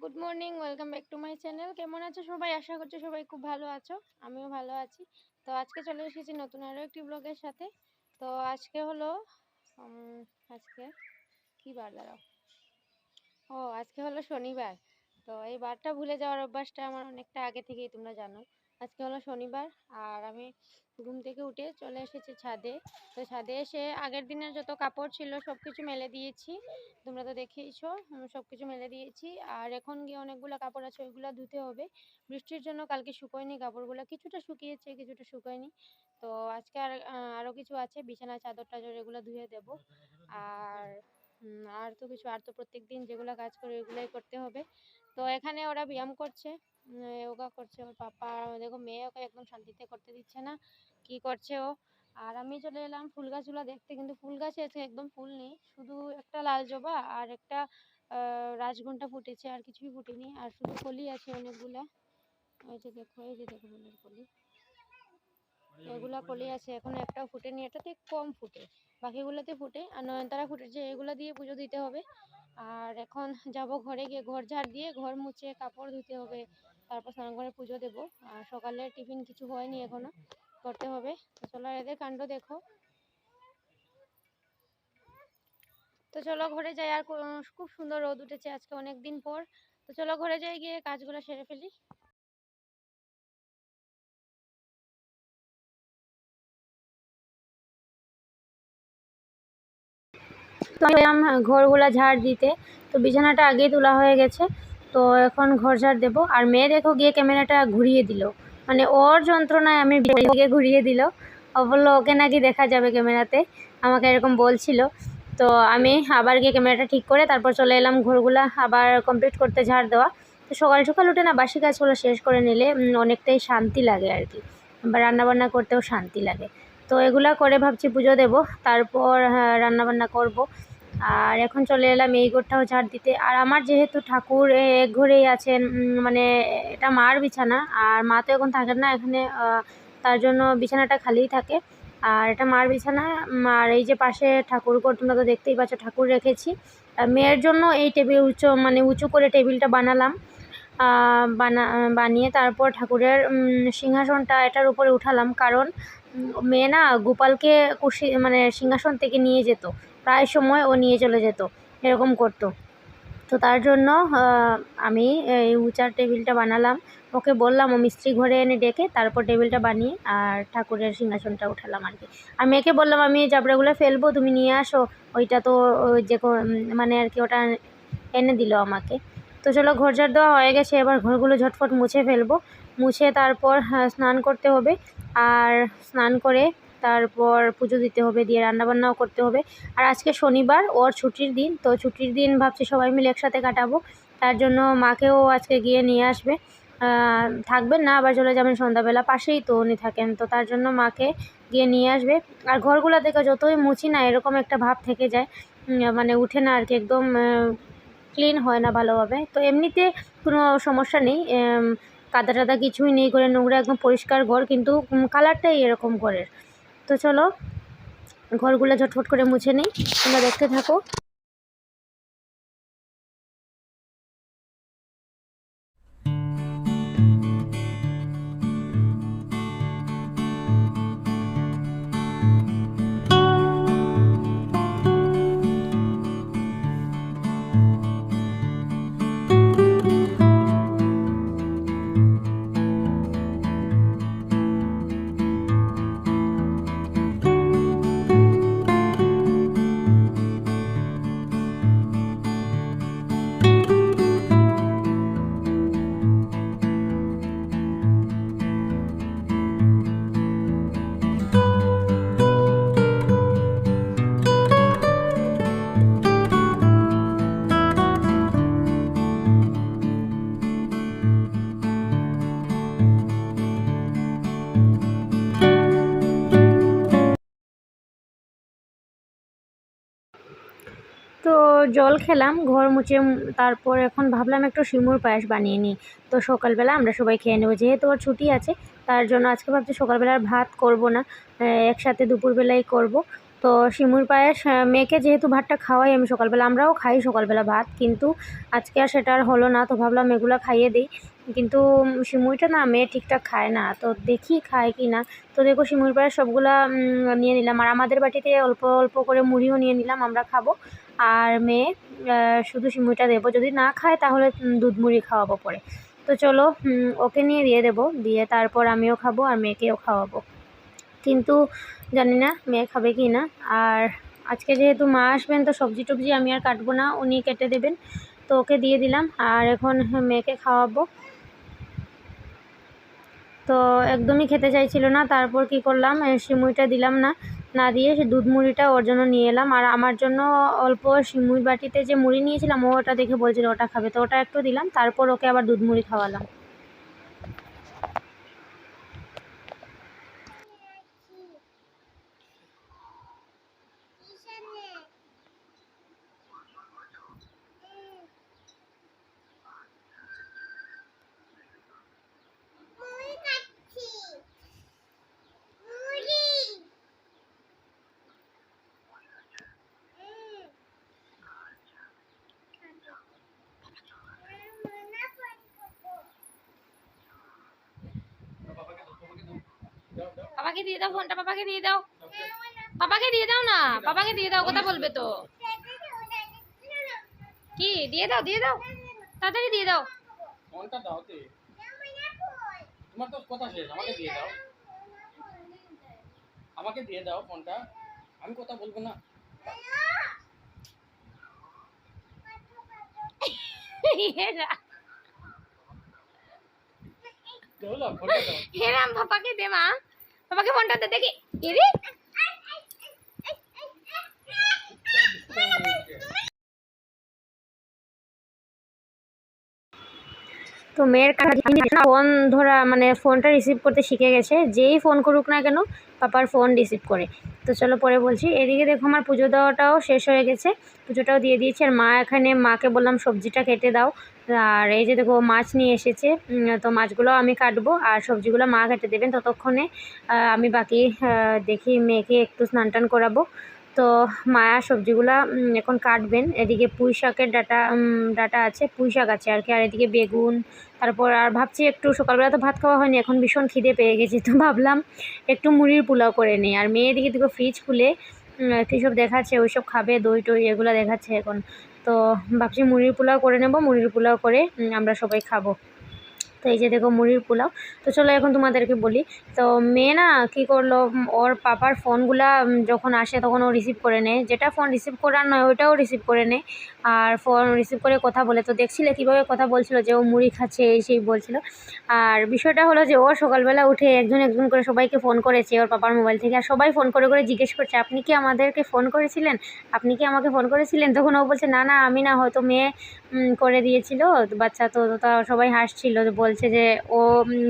Good morning, welcome back to my channel. কেমন আছো সবাই? আশা করছি সবাই খুব ভালো আছো, আমিও ভালো আছি। তো আজকে চলে এসেছি নতুন আরও একটি ব্লগের সাথে। তো আজকে হলো আজকে কি বার, দাঁড়াও, আজকে হলো শনিবার। তো এই বারটা ভুলে যাওয়ার অভ্যাসটা আমার অনেকটা আগে থেকেই, তোমরা জানো। আজকে হলো শনিবার আর আমি ঘুম থেকে উঠে চলে এসেছি ছাদে। তো ছাদে এসে আগের দিনের যত কাপড় ছিল সব কিছু মেলে দিয়েছি, তোমরা তো দেখেইছো। সব কিছু মেলে দিয়েছি আর এখন গিয়ে অনেকগুলো কাপড় আছে, ওইগুলো ধুতে হবে। বৃষ্টির জন্য কালকে শুকোয়নি কাপড়গুলো, কিছুটা শুকিয়েছে কিছুটা শুকোয়নি। তো আজকে আরও কিছু আছে, বিছানা চাদর টাদর এগুলো ধুয়ে দেবো। আর আর তো কিছু, আর তো প্রত্যেক দিন যেগুলো কাজ করে ওইগুলোই করতে হবে। তো এখানে ওরা ব্যায়াম করছে, যোগা করছে। ওর পাপা দেখো, মেয়ে ওকে একদম শান্তিতে করতে দিচ্ছে না, কি করছে ও। আর আমি চলে এলাম ফুল গাছগুলো দেখতে, কিন্তু ফুল গাছে আছে একদম ফুল নেই, শুধু একটা লাল জবা আর একটা রাজঘণ্টা ফুটেছে, আর কিছুই ফুটেনি। আর শুধু কলি আছে অনেকগুলা, এই যে দেখো, এই যে দেখো ফুলের কলি, এগুলা কলি আছে, এখনো একটাও ফুটেনি। এটাতে কম ফুটে, বাকিগুলোতে ফুটে। আর নয়নতারা ফুটেছে, এগুলো দিয়ে পুজো দিতে হবে। আর এখন যাব ঘরে, গিয়ে ঘর ঝাড় দিয়ে ঘর মুছে কাপড় ধুতে হবে, তারপর স্নান করে পুজো দেবো। আর সকালের টিফিন কিছু হয়নি, এখনো করতে হবে। তো চলো এদের কাণ্ড দেখো। তো চলো ঘরে যাই, আর খুব সুন্দর রোদ উঠেছে আজকে অনেক দিন পর। তো চলো ঘরে যাই, গিয়ে কাজগুলো সেরে ফেলি। তো ঘরগুলা ঝাড় দিতে, তো বিছানাটা আগেই তোলা হয়ে গেছে। তো এখন ঘর ঝাড় দেবো। আর মেয়ে দেখো গিয়ে ক্যামেরাটা ঘুরিয়ে দিল, মানে ওর যন্ত্রণায় আমি গিয়ে ঘুরিয়ে দিল। ও বললো ওকে নাকি দেখা যাবে ক্যামেরাতে, আমাকে এরকম বলছিল। তো আমি আবার গিয়ে ক্যামেরাটা ঠিক করে তারপর চলে এলাম ঘরগুলা আবার কমপ্লিট করতে, ঝাড় দেওয়া। তো সকাল সকাল উঠে না বাসি কাজগুলো শেষ করে নিলে অনেকটাই শান্তি লাগে আর কি, বা রান্নাবান্না করতেও শান্তি লাগে। তো এগুলা করে ভাবছি পুজো দেব, তারপর রান্নাবান্না করব। আর এখন চলে এলাম এই ঘরটাও ঝাড় দিতে। আর আমার যেহেতু ঠাকুর এক ঘরেই আছেন, মানে এটা মার বিছানা, আর মা তো এখন থাকেন না এখানে, তার জন্য বিছানাটা খালিই থাকে। আর এটা মার বিছানা। আর এই যে পাশে ঠাকুর ঘর, তোমরা তো দেখতেই পাচ্ছ ঠাকুর রেখেছি। মেয়ের জন্য এই টেবিল উঁচু করে টেবিলটা বানালাম। বানিয়ে তারপর ঠাকুরের সিংহাসনটা এটার উপরে উঠালাম, কারণ মেয়ে না গোপালকে সিংহাসন থেকে নিয়ে যেত, প্রায় সময় ও নিয়ে চলে যেত, এরকম করতো। তো তার জন্য আমি এই উঁচার টেবিলটা বানালাম। ওকে বললাম ও মিস্ত্রি ঘরে এনে ডেকে তারপর টেবিলটা বানিয়ে আর ঠাকুরের সিংহাসনটা উঠালাম আর কি। আর মেয়েকে বললাম আমি জাবড়াগুলো ফেলবো, তুমি নিয়ে আসো। ওইটা তো যে মানে আর কি ওটা এনে দিল আমাকে। তো চলো ঘর ঝাড় দেওয়া হয়ে গেছে, এবার ঘরগুলো ঝটফট মুছে ফেলবো। মুছে তারপর স্নান করতে হবে, আর স্নান করে তারপর পুজো দিতে হবে, দিয়ে রান্নাবান্নাও করতে হবে। আর আজকে শনিবার, ওর ছুটির দিন। তো ছুটির দিন ভাবছি সবাই মিলে একসাথে কাটাবো। তার জন্য মাকেও আজকে গিয়ে নিয়ে আসবে, থাকবেন না, আবার চলে যাবেন সন্ধ্যাবেলা, পাশেই তো উনি থাকেন। তো তার জন্য মাকে গিয়ে নিয়ে আসবে। আর ঘরগুলো দেখে যতই মুছি না এরকম একটা ভাব থেকে যায়, মানে উঠে না আর কি, একদম ক্লিন হয় না ভালোভাবে। তো এমনিতে কোনো সমস্যা নেই, কাদা টাদা কিছুই নেই, করে নোংরা একদম পরিষ্কার ঘর, কিন্তু কালারটাই এরকম ঘরের। তো চলো ঘরগুলো ঝটফট করে মুছে নিই, তোমরা দেখতে থাকো। তো জল খেলাম ঘর মুছে, তারপর এখন ভাবলাম একটু সিমুর পায়েস বানিয়ে নিই। তো সকালবেলা আমরা সবাই খেয়ে নেবো, যেহেতু ওর ছুটি আছে তার জন্য আজকে ভাবছি সকালবেলার ভাত করব না, একসাথে দুপুরবেলাই করব। তো সিমুর পায়েস মেয়েকে যেহেতু ভাতটা খাওয়াই আমি সকালবেলা, আমরাও খাই সকালবেলা ভাত, কিন্তু আজকে আর সেটা আর হলো না। তো ভাবলাম এগুলো খাইয়ে দিই, কিন্তু সিমুইটা না মেয়ে ঠিকঠাক খায় না, তো দেখি খায় কি না। তো দেখো সিমুর পায়েস সবগুলা নিয়ে নিলাম, আর আমাদের বাটিতে অল্প অল্প করে মুড়িও নিয়ে নিলাম, আমরা খাবো। আর মেয়ে শুধু সিমুইটা দেবো, যদি না খায় তাহলে দুধ মুড়ি খাওয়াবো পরে। তো চলো ওকে নিয়ে দিয়ে দেবো, দিয়ে তারপর আমিও খাবো আর মেয়েকেও খাওয়াবো, কিন্তু জানি না মেয়ে খাবে কি না। আর আজকে যেহেতু মা আসবেন তো সবজি টবজি আমি আর কাটবো না, উনি কেটে দেবেন। তো ওকে দিয়ে দিলাম আর এখন মেয়েকে খাওয়াবো। তো একদমই খেতে চাইছিল না, তারপর কি করলাম, সিমুইটা দিলাম না, না দিয়ে সে দুধ মুড়িটা ওর জন্য নিয়ে এলাম। আর আমার জন্য অল্প সিমুই বাটিতে যে মুড়ি নিয়েছিলাম ও ওটা দেখে বলছিল ওটা খাবে, তো ওটা একটু দিলাম, তারপর ওকে আবার দুধ মুড়ি খাওয়ালাম। পাপাকে দিয়ে দাও ফোনটা, পাপাকে দিয়ে দাও, পাপাকে দিয়ে দাও না, পাপাকে দিয়ে দাও, কথা বলবে তো। কি দিয়ে দাও, দিয়ে দাও, তাড়াতাড়ি দিয়ে দাও ফোনটা দাও তে, তোমার তো কথা শেষ, আমাকে দিয়ে দাও, আমাকে দিয়ে দাও ফোনটা, আমি কথা বলবো না। হেরাম পাপাকে দে মা, পাপাকে ফোনটা দে দেখি। এরে তো মেয়ের কাছে ফোন ধরা মানে ফোনটা রিসিভ করতে শিখে গেছে, যেই ফোন করুক না কেন পাপার ফোন রিসিভ করে। তো চলো পরে বলছি। এদিকে দেখো আমার পুজো দেওয়াটাও শেষ হয়ে গেছে, পুজোটাও দিয়ে দিয়েছে। আর মা এখানে, মাকে বললাম সবজিটা কেটে দাও, আর এই যে দেখো মাছ নিয়ে এসেছে, তো মাছগুলো আমি কাটবো আর সবজিগুলো মা কেটে দেবেন। ততক্ষণে আমি বাকি দেখি মেয়েকে একটু স্নান টান করাবো। তো মায়া সবজিগুলা এখন কাটবেন। এদিকে পুঁই শাকের ডাটা আছে, পুঁই শাক আছে আর কি, আর এদিকে বেগুন। তারপর আর ভাবছি একটু, সকালবেলা তো ভাত খাওয়া হয়নি, এখন ভীষণ খিদে পেয়ে গেছি, তো ভাবলাম একটু মুড়ির পোলাও করে নিই। আর মেয়ে এদিকে দেখো ফ্রিজ খুলে কী সব দেখাচ্ছে, ওই সব খাবে, দই টই এগুলো দেখাচ্ছে এখন। তো ভাবছি মুড়ির পোলাও করে নেব, মুড়ির পোলাও করে আমরা সবাই খাবো। তো এই যে দেখো মুড়ির পোলাও। তো চলো এখন তোমাদেরকে বলি। তো মেয়ে না কী করলো, ওর পাপার ফোনগুলা যখন আসে তখন ও রিসিভ করে নেয়, যেটা ফোন রিসিভ করার নয় ওইটাও রিসিভ করে নেয়, আর ফোন রিসিভ করে কথা বলে। তো দেখছিলে কীভাবে কথা বলছিল, যে ও মুড়ি খাচ্ছে এই সেই বলছিল। আর বিষয়টা হলো যে ও সকালবেলা উঠে একজন একজন করে সবাইকে ফোন করেছে ওর পাপার মোবাইল থেকে, আর সবাই ফোন করে করে জিজ্ঞেস করছে আপনি কি আমাদেরকে ফোন করেছিলেন, আপনি কি আমাকে ফোন করেছিলেন। তখন ও বলছে না না আমি না, হয়তো মেয়ে করে দিয়েছিল বাচ্চা। তো সবাই হাসছিল, বলছে যে ও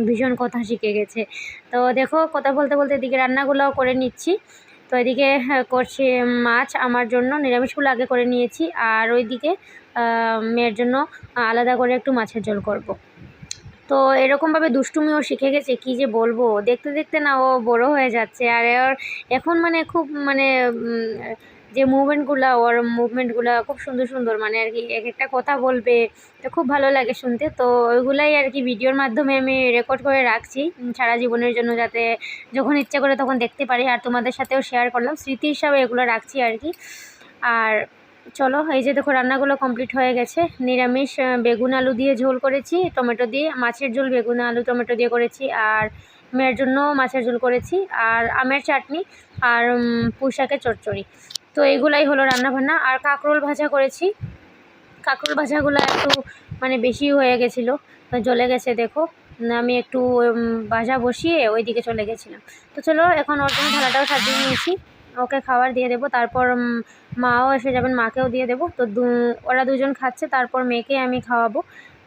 ভীষণ কথা শিখে গেছে। তো দেখো কথা বলতে বলতে এদিকে রান্নাগুলোও করে নিচ্ছি। তো এদিকে করছি মাছ, আমার জন্য নিরামিষগুলো আগে করে নিয়েছি, আর ওইদিকে মেয়ের জন্য আলাদা করে একটু মাছের ঝোল করব। তো এরকমভাবে দুষ্টুমিও শিখে গেছে, কি যে বলবো, দেখতে দেখতে না ও বড় হয়ে যাচ্ছে। আর ওর এখন মানে খুব মানে যে ওর মুভমেন্টগুলো খুব সুন্দর সুন্দর, মানে আর কি এক একটা কথা বলবে, তো খুব ভালো লাগে শুনতে। তো ওইগুলাই আর কি ভিডিওর মাধ্যমে আমি রেকর্ড করে রাখছি সারা জীবনের জন্য, যাতে যখন ইচ্ছা করে তখন দেখতে পারি। আর তোমাদের সাথেও শেয়ার করলাম, স্মৃতি হিসাবে এগুলো রাখছি আর কি। আর চলো এই যে দেখো রান্নাগুলো কমপ্লিট হয়ে গেছে। নিরামিষ বেগুন আলু দিয়ে ঝোল করেছি, টমেটো দিয়ে, মাছের ঝোল বেগুন আলু টমেটো দিয়ে করেছি, আর মেয়ের জন্য মাছের ঝোল করেছি, আর আমের চাটনি, আর পুঁই শাকের চচ্চড়ি। তো এইগুলাই হলো রান্নাবান্না। আর কাঁকরোল ভাজা করেছি, কাঁকরোল ভাজাগুলো একটু মানে বেশি হয়ে গেছিলো, জ্বলে গেছে দেখো। আমি একটু ভাজা বসিয়ে ওই দিকে চলে গেছিলাম। তো চলো এখন ওর জন্য থালাটাও সাজিয়ে নিয়েছি, ওকে খাবার দিয়ে দেবো, তারপর মাও এসে যাবেন, মাকেও দিয়ে দেবো। তো ওরা দুজন খাচ্ছে, তারপর মেয়েকে আমি খাওয়াবো,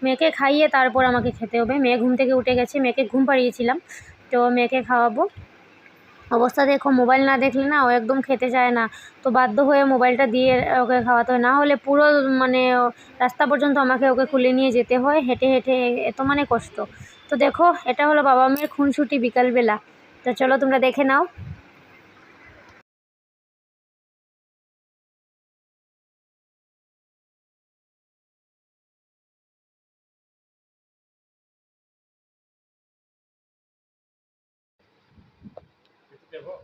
মেয়েকে খাইয়ে তারপর আমাকে খেতে হবে। মেয়ে ঘুম থেকে উঠে গেছে, মেয়েকে ঘুম পাড়িয়েছিলাম, তো মেয়েকে খাওয়াবো। অবস্থা দেখো, মোবাইল না দেখলে না ও একদম খেতে চায় না। তো বাধ্য হয়ে মোবাইলটা দিয়ে ওকে খাওয়াতে হয়, না হলে পুরো মানে রাস্তা পর্যন্ত আমাকে ওকে কুলে নিয়ে যেতে হয় হেঁটে হেঁটে, এত মানে কষ্ট। তো দেখো, এটা হলো বাবা মেয়ের খুনসুটি বিকালবেলা। তো চলো তোমরা দেখে নাও। দেখো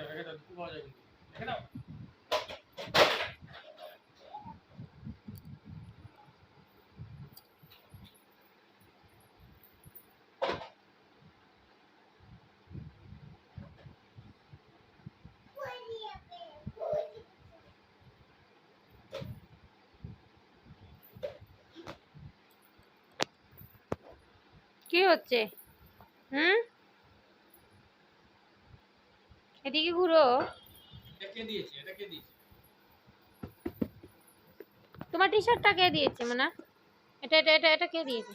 রেখে দাও খুব পাওয়া যায় কিন্তু রেখে দাও। কি হচ্ছে? এদিকে ঘুরো। এটা কে দিয়েছে? এটা কে দিয়েছে? তোমার টি শার্টটা কে দিয়েছে? মানে এটা এটা এটা এটা কে দিয়েছে?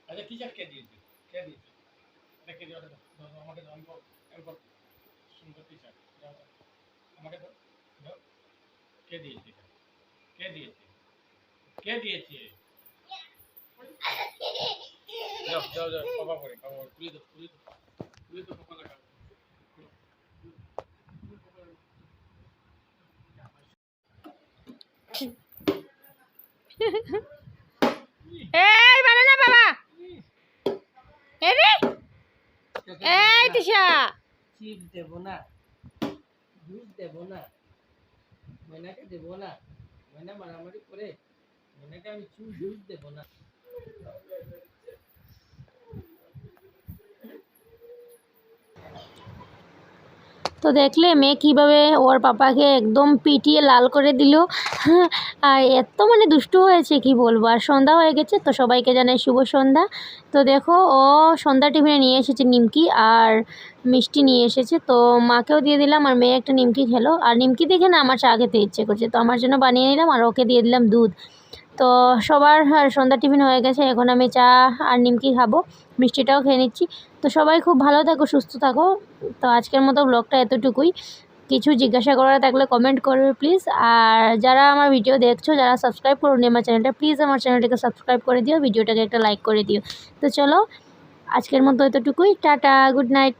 আচ্ছা টি শার্ট কে দিয়েছে? কে দিয়েছে? এটা কে দিয়েছে? আমাকে দাও, আমি সুন্দর টি শার্ট আমাকে দাও। দাও। কে দিয়েছে? কে দিয়েছে? কে দিয়েছে? যাও যাও যাও, বাবা করে বাবা তুলে দাও, তুলে দাও, তুলে দাও, পাপা লাগাও। এই বানানা বাবা, এই রে, এই তিশা, চিপস দেবো না, জুস দেবো না, ময়নাকে দেবো না, ময়না মারামারি করে, ময়নাকে আমি জুস দেবো না। তো দেখলে মেয়ে কিভাবে ওর পাপাকে একদম পিটিয়ে লাল করে দিল। আর এত মানে দুষ্টু হয়েছে কি বলবো। আর সন্ধ্যা হয়ে গেছে, তো সবাইকে জানাই শুভ সন্ধ্যা। তো দেখো, ও সন্ধ্যা টিফিনে নিয়ে এসেছে নিমকি আর মিষ্টি নিয়ে এসেছে, তো মাকেও দিয়ে দিলাম। আর মেয়ে একটা নিমকি খেলো, আর নিমকি দেখে না আমার চা খেতে ইচ্ছে করছে, তো আমার জন্য বানিয়ে নিলাম আর ওকে দিয়ে দিলাম দুধ। তো সবার সন্ধ্যা টিফিন হয়ে গেছে, এখন আমি চা আর নিমকি খাবো, মিষ্টিটাও খেয়ে নিচ্ছি। তো সবাই খুব ভালো থাকো, সুস্থ থাকো। তো আজকের মতো ব্লগটা এতটুকুই। কিছু জিজ্ঞাসা করার থাকলে কমেন্ট করবে প্লিজ। আর যারা আমার ভিডিও দেখছো, যারা সাবস্ক্রাইব করোনি আমার চ্যানেলটা, প্লিজ আমার চ্যানেলটাকে সাবস্ক্রাইব করে দিও, ভিডিওটাকে একটা লাইক করে দিও। তো চলো, আজকের মতো এতটুকুই। Tata, good night.